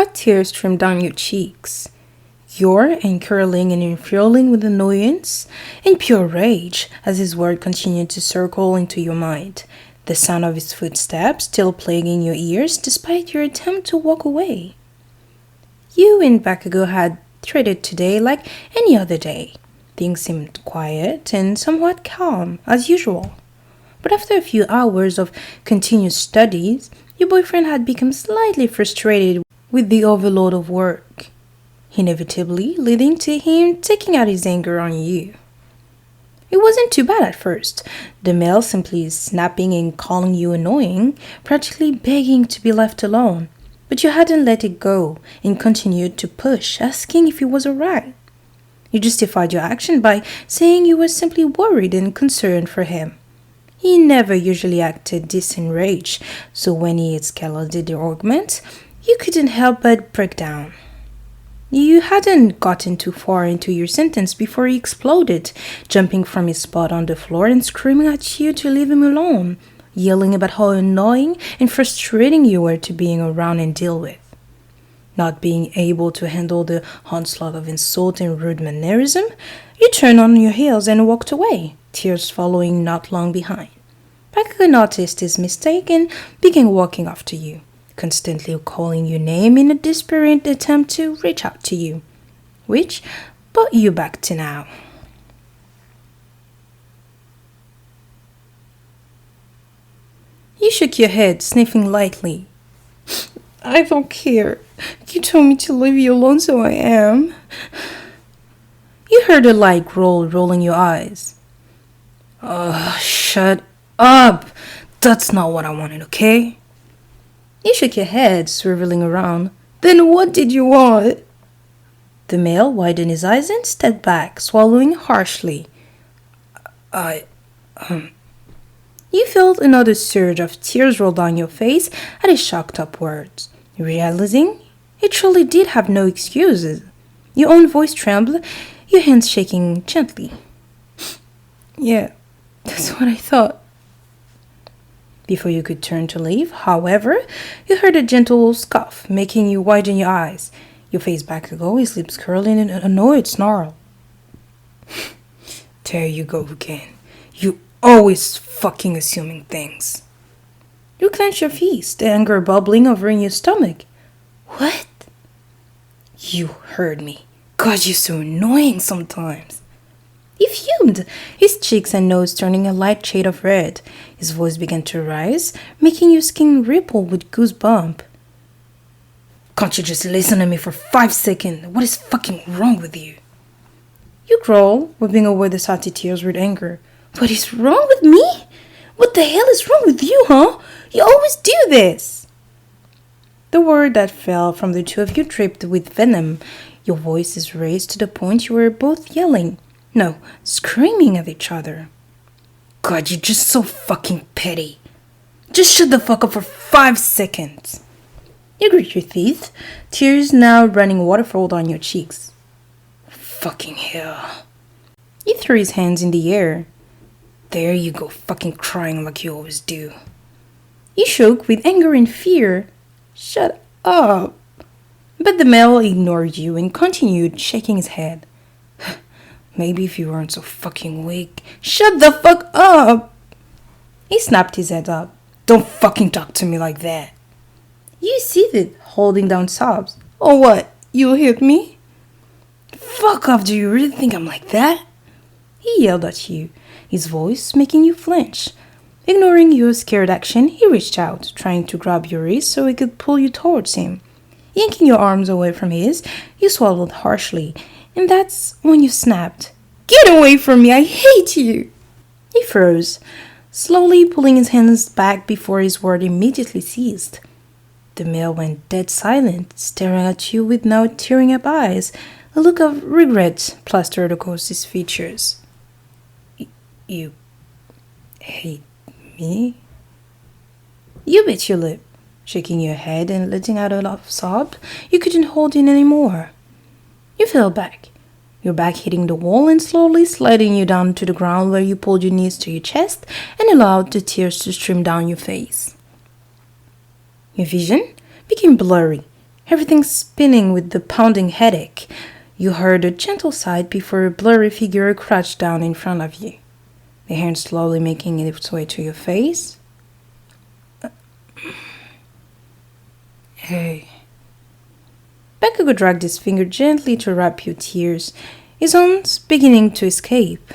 hot tears streamed down your cheeks. You're curling and infuriating with annoyance and pure rage as his word continued to circle into your mind, the sound of his footsteps still plaguing your ears despite your attempt to walk away. You and Bakugo had traded today like any other day. Things seemed quiet and somewhat calm, as usual. But after a few hours of continuous studies, your boyfriend had become slightly frustrated with the overload of work, inevitably leading to him taking out his anger on you. It wasn't too bad at first, the male simply snapping and calling you annoying, practically begging to be left alone. But you hadn't let it go and continued to push, asking if he was alright. You justified your action by saying you were simply worried and concerned for him. He never usually acted this enraged, so when he escalated the argument, you couldn't help but break down. You hadn't gotten too far into your sentence before he exploded, jumping from his spot on the floor and screaming at you to leave him alone, yelling about how annoying and frustrating you were to being around and deal with. Not being able to handle the onslaught of insult and rude mannerism, you turned on your heels and walked away, tears following not long behind. Bakugo noticed his mistake and began walking after you, constantly calling your name in a desperate attempt to reach out to you, which brought you back to now. You shook your head, sniffing lightly. I don't care. You told me to leave you alone, so I am. You heard a light growl rolling your eyes. Shut up. That's not what I wanted, okay? You shook your head, swiveling around. Then what did you want? The male widened his eyes and stepped back, swallowing harshly. You felt another surge of tears roll down your face at his shocked up words, realizing it truly did have no excuses. Your own voice trembled, your hands shaking gently. Yeah, that's what I thought. Before you could turn to leave, however, you heard a gentle scoff, making you widen your eyes. Your face back ago, his lips curling in an annoyed snarl. There you go again. You always fucking assuming things. You clenched your fist, anger bubbling over in your stomach. What? You heard me. God, you're so annoying sometimes. He fumed, his cheeks and nose turning a light shade of red. His voice began to rise, making your skin ripple with goosebump. Can't you just listen to me for 5 seconds? What is fucking wrong with you? You growl, wiping away the salty tears with anger. What is wrong with me? What the hell is wrong with you, huh? You always do this. The word that fell from the two of you dripped with venom. Your voices raised to the point you were both yelling. No, screaming at each other. God, you're just so fucking petty. Just shut the fuck up for 5 seconds. You grit your teeth, tears now running waterfall down your cheeks. Fucking hell. He threw his hands in the air. There you go, fucking crying like you always do. He shook with anger and fear. Shut up. But the male ignored you and continued shaking his head. Maybe if you weren't so fucking weak. Shut the fuck up! He snapped his head up. Don't fucking talk to me like that. You seethed, holding down sobs. Oh what? You'll hit me? Fuck off, do you really think I'm like that? He yelled at you, his voice making you flinch. Ignoring your scared action, he reached out, trying to grab your wrist so he could pull you towards him. Yanking your arms away from his, you swallowed harshly, and that's when you snapped. Get away from me, I hate you! He froze, slowly pulling his hands back before his word immediately ceased. The male went dead silent, staring at you with now tearing up eyes, a look of regret plastered across his features. You hate me? You bit your lip, shaking your head and letting out a sob you couldn't hold in anymore. You fell back, your back hitting the wall and slowly sliding you down to the ground where you pulled your knees to your chest and allowed the tears to stream down your face. Your vision became blurry, everything spinning with the pounding headache. You heard a gentle sigh before a blurry figure crouched down in front of you, the hand slowly making its way to your face. Hey. Bakugo dragged his finger gently to wipe your tears, his own's beginning to escape.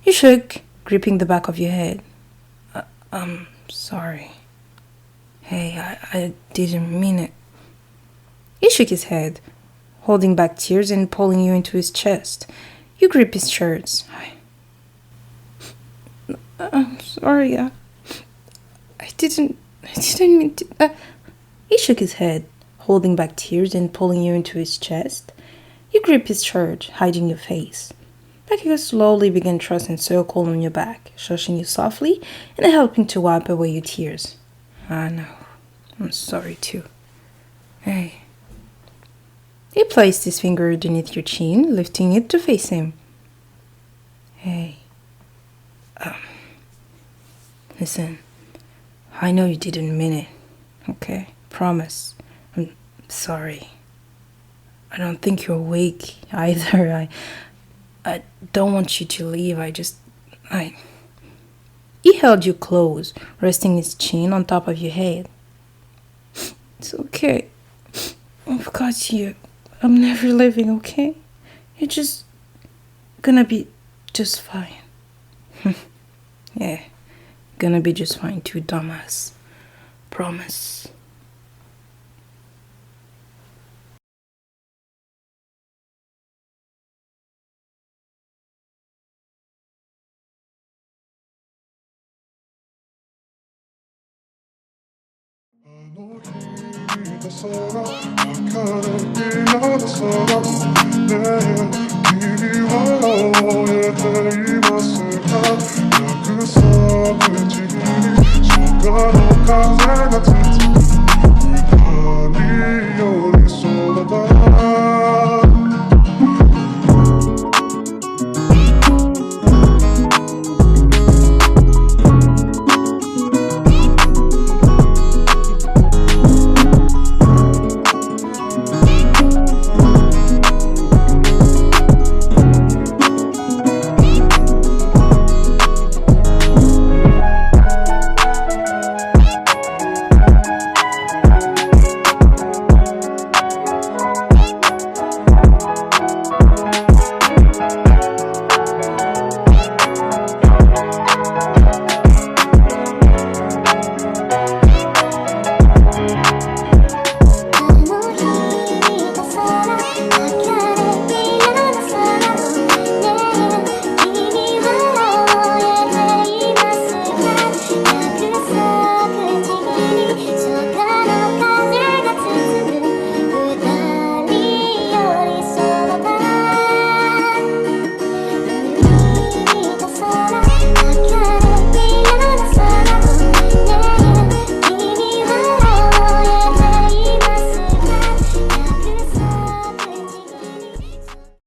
You shook, gripping the back of your head. I'm sorry. Hey, I didn't mean it. He shook his head, holding back tears and pulling you into his chest. You grip his shirts. I'm sorry. I didn't mean to. He shook his head, holding back tears and pulling you into his chest. You grip his shirt, hiding your face. Bakugo slowly began tracing a circle on your back, shushing you softly and helping to wipe away your tears. I know. I'm sorry too. Hey. He placed his finger underneath your chin, lifting it to face him. Hey. Listen. I know you didn't mean it. Okay? Promise. I'm sorry. I don't think you're awake either. I don't want you to leave. He held you close, resting his chin on top of your head. It's okay. I've got you. I'm never leaving, okay? You're just gonna be just fine. Yeah, gonna be just fine too, dumbass. Promise. 약속의 지금이 순간